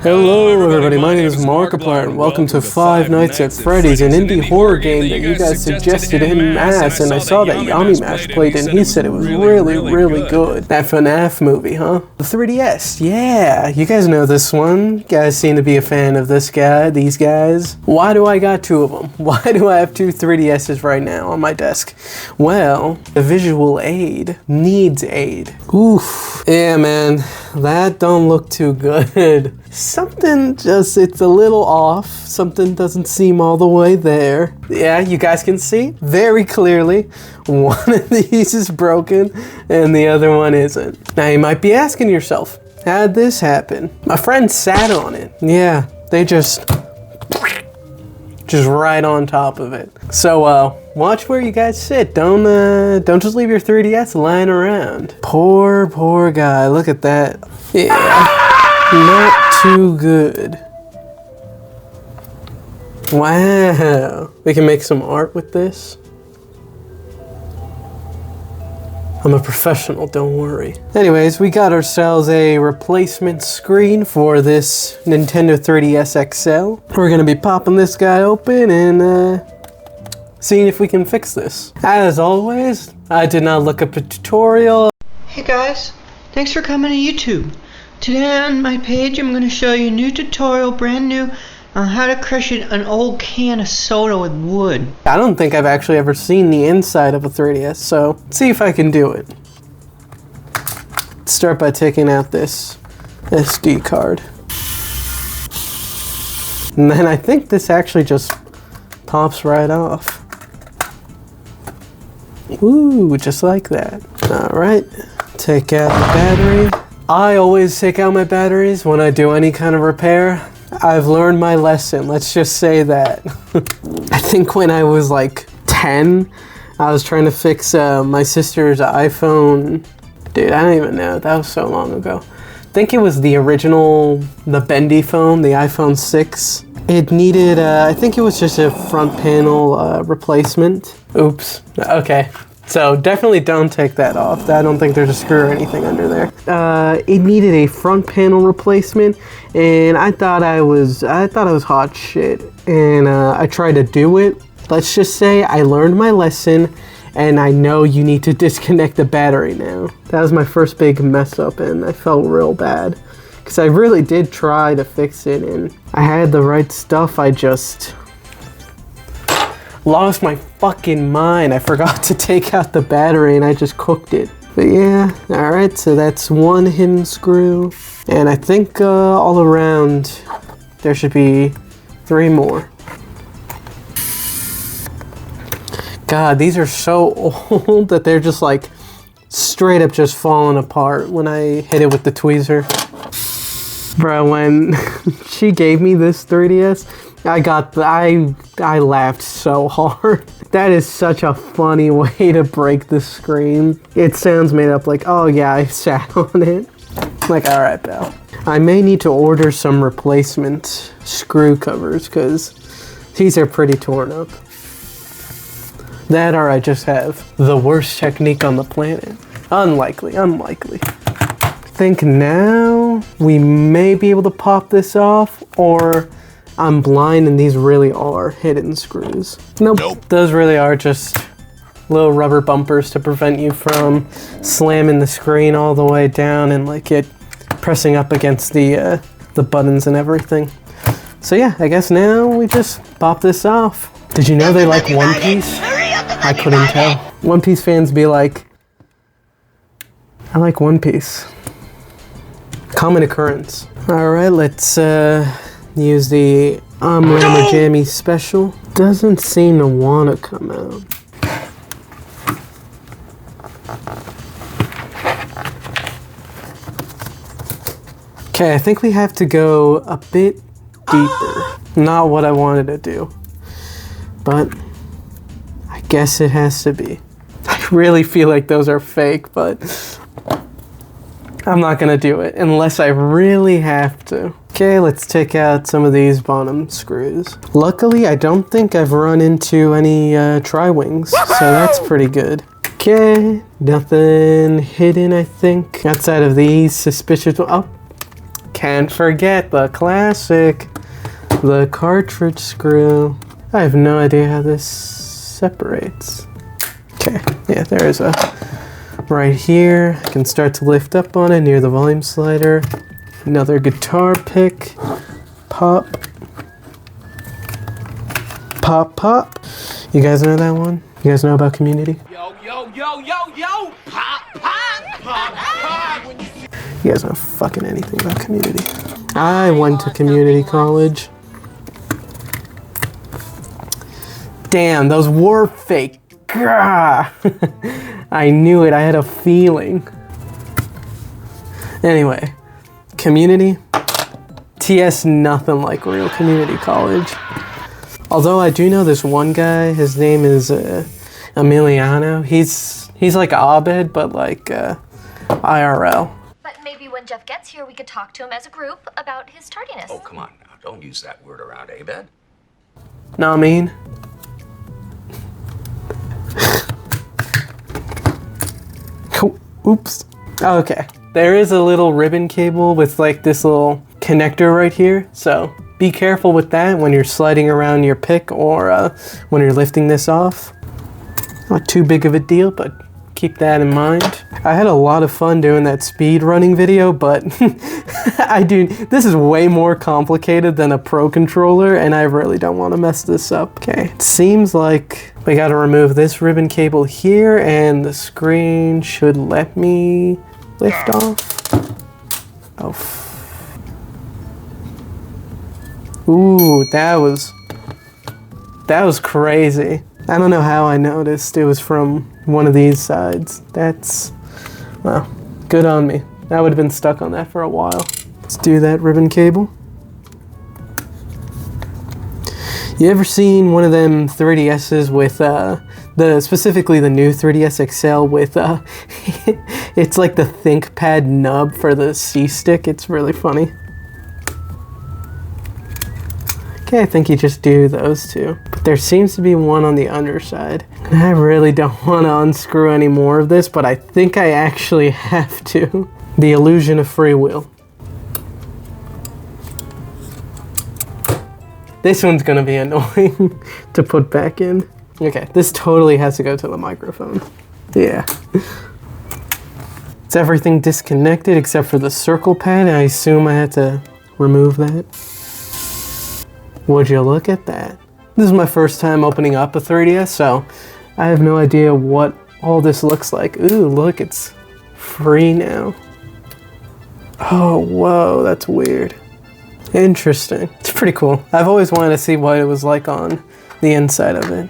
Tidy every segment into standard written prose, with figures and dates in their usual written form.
Hello everybody, my name is Markiplier and welcome to Five Nights at Freddy's, an indie horror game that you guys suggested en masse, and I saw that Yummy Mash played and he said it was really good. That FNAF movie, huh? The 3DS, yeah, you guys know this one. You guys seem to be a fan of this guy, these guys. Why do I got two of them? Why do I have two 3DSs right now on my desk? Well, the visual aid needs aid. Oof. Yeah man, that don't look too good. Something just, it's a little off. Something doesn't seem all the way there. Yeah, you guys can see very clearly one of these is broken and the other one isn't. Now you might be asking yourself, how'd this happen? My friend sat on it. Yeah, they just right on top of it. So watch where you guys sit. Don't just leave your 3DS lying around. Poor guy. Look at that. Yeah. Not too good. Wow. We can make some art with this. I'm a professional, don't worry. Anyways, we got ourselves a replacement screen for this Nintendo 3DS XL. We're gonna be popping this guy open and seeing if we can fix this. As always, I did not look up a tutorial. Hey guys, thanks for coming to YouTube. Today on my page I'm going to show you a new tutorial, brand new, on how to crush an old can of soda with wood. I don't think I've actually ever seen the inside of a 3DS, so let's see if I can do it. Let's start by taking out this SD card. And then I think this actually just pops right off. Ooh, just like that. Alright, take out the battery. I always take out my batteries when I do any kind of repair. I've learned my lesson, let's just say that. I think when I was like 10, I was trying to fix my sister's iPhone. Dude, I don't even know, that was so long ago. I think it was the original, the bendy phone, the iPhone 6. It needed, I think it was just a front panel replacement. Oops, okay. So definitely don't take that off. I don't think there's a screw or anything under there. It needed a front panel replacement, and I thought I was hot shit. And I tried to do it. Let's just say I learned my lesson, and I know you need to disconnect the battery now. That was my first big mess up, and I felt real bad because I really did try to fix it, and I had the right stuff. I just lost my fucking mind. I forgot to take out the battery and I just cooked it. But yeah, alright, so that's one hidden screw. And I think all around there should be 3 more. God, these are so old that they're just like straight up just falling apart when I hit it with the tweezer. Bro, when she gave me this 3DS, I laughed so hard. That is such a funny way to break the screen. It sounds made up like, oh yeah, I sat on it. Like, alright, pal. I may need to order some replacement screw covers because these are pretty torn up. That or I just have the worst technique on the planet. Unlikely. I think now we may be able to pop this off, or I'm blind and these really are hidden screws. Nope. Those really are just little rubber bumpers to prevent you from slamming the screen all the way down and like it pressing up against the buttons and everything. So yeah, I guess now we just pop this off. Did you know they like One Piece? I couldn't tell. One Piece fans be like, I like One Piece. Common occurrence. Alright, let's use the Rammer Jammy special. Doesn't seem to want to come out. Okay, I think we have to go a bit deeper. Not what I wanted to do, but I guess it has to be. I really feel like those are fake, but I'm not gonna do it unless I really have to. Okay, let's take out some of these bottom screws. Luckily, I don't think I've run into any tri-wings, so that's pretty good. Okay, nothing hidden, I think. Outside of these suspicious... Oh, can't forget the classic, the cartridge screw. I have no idea how this separates. Okay, yeah, there is a right here. I can start to lift up on it near the volume slider. Another guitar pick. Pop. Pop, pop. You guys know that one? You guys know about Community? Yo, yo, yo, yo, yo! Pop, pop, pop, pop! You guys know fucking anything about Community. I went to community college. Damn, those were fake. Gah. I knew it, I had a feeling. Anyway, Community. TS nothing like real community college. Although I do know this one guy, his name is Emiliano. He's like Abed, but like IRL. But maybe when Jeff gets here, we could talk to him as a group about his tardiness. Oh, come on now. Don't use that word around, Abed. Know what I mean? Oops. Okay. There is a little ribbon cable with like this little connector right here. So be careful with that when you're sliding around your pick or when you're lifting this off. Not too big of a deal, but keep that in mind. I had a lot of fun doing that speed running video, but this is way more complicated than a Pro controller, and I really don't want to mess this up. Okay, it seems like we got to remove this ribbon cable here, and the screen should let me lift off. Oh. Ooh, that was crazy. I don't know how I noticed it was from one of these sides. That's, well, good on me. I would have been stuck on that for a while. Let's do that ribbon cable. You ever seen one of them 3DSs with specifically the new 3DS XL with it's like the ThinkPad nub for the C stick? It's really funny. Okay, I think you just do those two. But there seems to be one on the underside. And I really don't want to unscrew any more of this, but I think I actually have to. The illusion of free will. This one's gonna be annoying to put back in. Okay, this totally has to go to the microphone. Yeah. It's everything disconnected except for the circle pad. I assume I had to remove that. Would you look at that? This is my first time opening up a 3DS, so I have no idea what all this looks like. Ooh, look, it's free now. Oh, whoa, that's weird. Interesting. It's pretty cool. I've always wanted to see what it was like on the inside of it.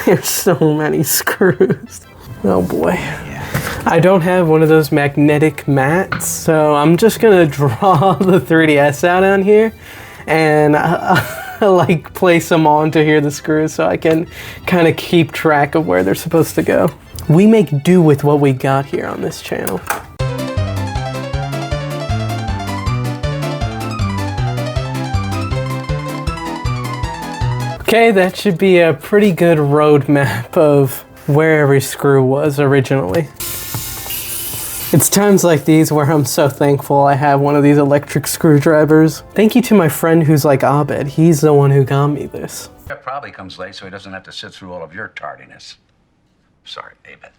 There's so many screws. Oh boy. I don't have one of those magnetic mats, so I'm just gonna draw the 3DS out on here and like place them on to hear the screws so I can kind of keep track of where they're supposed to go. We make do with what we got here on this channel. Okay, that should be a pretty good roadmap of where every screw was originally. It's times like these where I'm so thankful I have one of these electric screwdrivers. Thank you to my friend who's like Abed. He's the one who got me this. Jeff probably comes late so he doesn't have to sit through all of your tardiness. Sorry, Abed.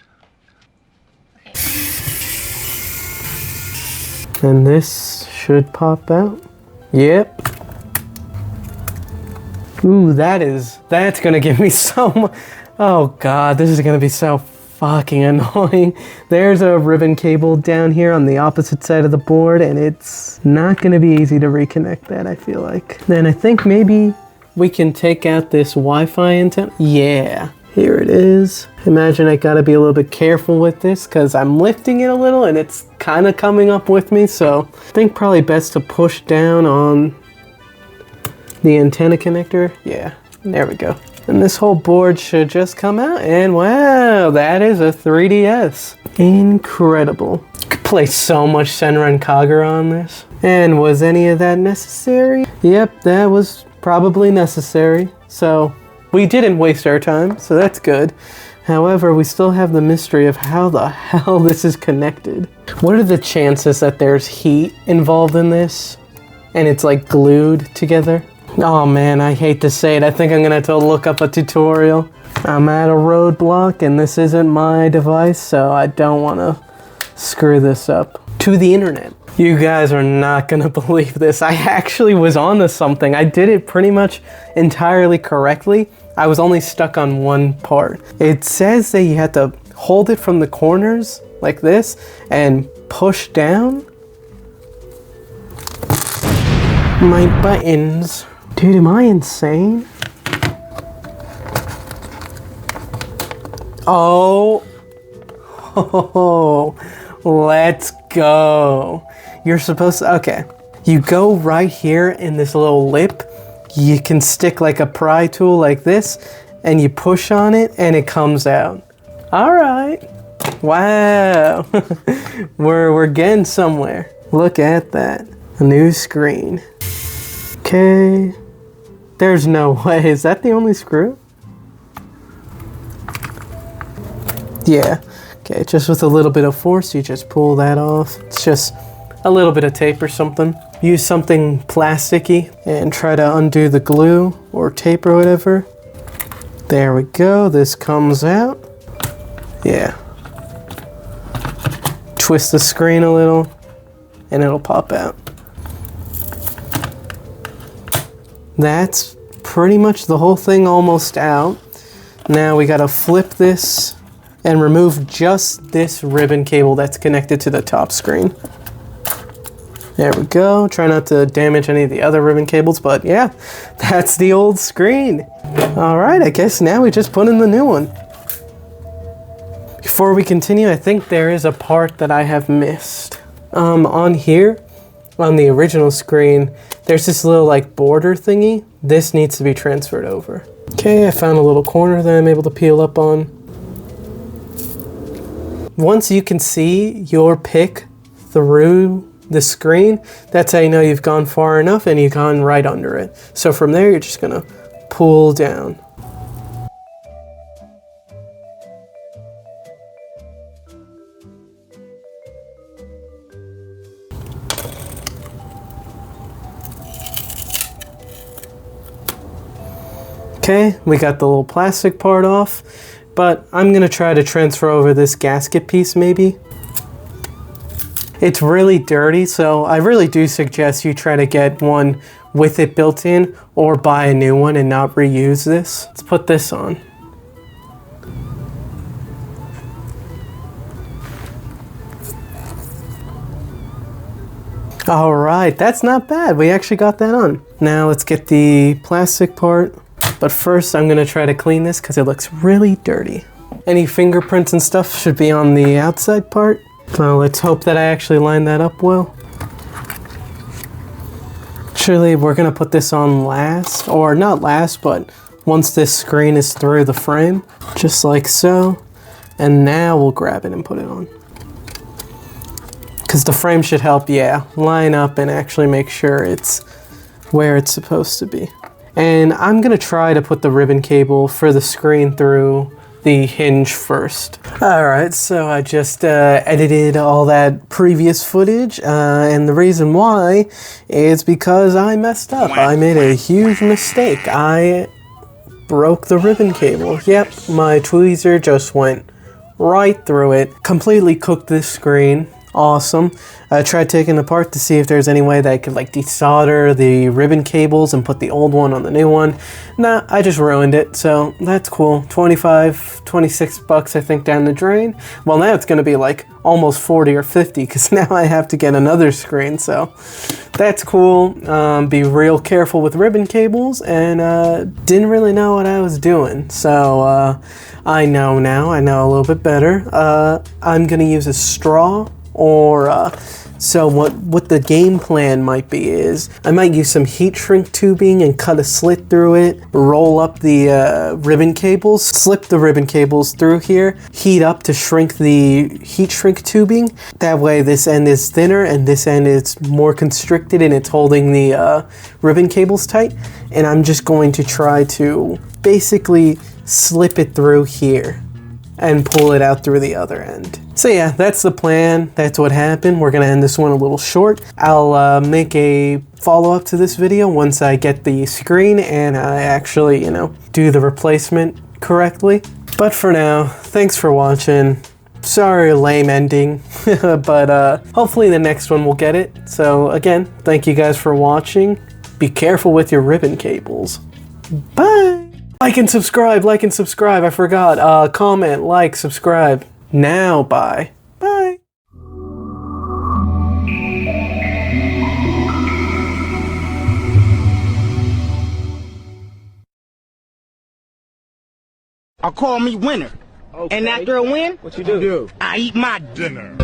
And this should pop out. Yep. Ooh, that's gonna give me so much. Oh God, this is gonna be so fucking annoying. There's a ribbon cable down here on the opposite side of the board, and it's not gonna be easy to reconnect that, I feel like. Then I think maybe we can take out this Wi-Fi antenna. Yeah, here it is. Imagine I gotta be a little bit careful with this because I'm lifting it a little and it's kind of coming up with me, so I think probably best to push down on the antenna connector. Yeah, there we go. And this whole board should just come out, and wow, that is a 3DS. Incredible. Could play so much Senran Kagura on this. And was any of that necessary? Yep, that was probably necessary. So we didn't waste our time, so that's good. However, we still have the mystery of how the hell this is connected. What are the chances that there's heat involved in this? And it's like glued together? Oh man, I hate to say it. I think I'm gonna have to look up a tutorial. I'm at a roadblock and this isn't my device, so I don't wanna screw this up. To the internet. You guys are not gonna believe this. I actually was onto something. I did it pretty much entirely correctly. I was only stuck on one part. It says that you have to hold it from the corners like this and push down. My buttons. Dude, am I insane? Oh. Oh, let's go. You're supposed to, okay. You go right here in this little lip. You can stick like a pry tool like this and you push on it and it comes out. All right. Wow. we're getting somewhere. Look at that. A new screen. Okay. There's no way. Is that the only screw? Yeah. Okay, just with a little bit of force, you just pull that off. It's just a little bit of tape or something. Use something plasticky and try to undo the glue or tape or whatever. There we go. This comes out. Yeah. Twist the screen a little and it'll pop out. That's pretty much the whole thing almost out. Now we gotta flip this and remove just this ribbon cable that's connected to the top screen. There we go. Try not to damage any of the other ribbon cables, but yeah, that's the old screen. All right, I guess now we just put in the new one. Before we continue, I think there is a part that I have missed. On here, on the original screen, there's this little like border thingy. This needs to be transferred over. Okay, I found a little corner that I'm able to peel up on. Once you can see your pick through the screen, that's how you know you've gone far enough and you've gone right under it. So from there, you're just gonna pull down. Okay, we got the little plastic part off, but I'm gonna try to transfer over this gasket piece maybe. It's really dirty, so I really do suggest you try to get one with it built in or buy a new one and not reuse this. Let's put this on. All right, that's not bad. We actually got that on. Now let's get the plastic part. But first I'm gonna try to clean this because it looks really dirty. Any fingerprints and stuff should be on the outside part. So let's hope that I actually line that up well. Actually, we're gonna put this on last, or not last, but once this screen is through the frame, just like so. And now we'll grab it and put it on. Because the frame should help, yeah, line up and actually make sure it's where it's supposed to be. And I'm gonna try to put the ribbon cable for the screen through the hinge first. All right, so I just edited all that previous footage, and the reason why is because I messed up. I made a huge mistake. I broke the ribbon cable. Yep, my tweezer just went right through it, completely cooked this screen. Awesome. I tried taking it apart to see if there's any way that I could like desolder the ribbon cables and put the old one on the new one. Nah, I just ruined it, so that's cool. 25, 26 bucks I think down the drain. Well, now it's gonna be like almost 40 or 50 because now I have to get another screen, so that's cool. Be real careful with ribbon cables, and didn't really know what I was doing, so I know now. I know a little bit better. I'm gonna use a straw. Or so what the game plan might be is I might use some heat shrink tubing and cut a slit through it, roll up the ribbon cables, slip the ribbon cables through here, heat up to shrink the heat shrink tubing. That way this end is thinner and this end is more constricted and it's holding the ribbon cables tight. And I'm just going to try to basically slip it through here. and pull it out through the other end. So yeah, that's the plan. That's what happened. We're gonna end this one a little short. I'll make a follow-up to this video once I get the screen and I actually, do the replacement correctly. But for now, thanks for watching. Sorry, lame ending, but hopefully the next one will get it. So again, thank you guys for watching. Be careful with your ribbon cables. Bye! Like and subscribe, I forgot. Comment, like, subscribe. Now, bye. Bye. Call me winner. Okay. And after a win, what you do? I eat my dinner.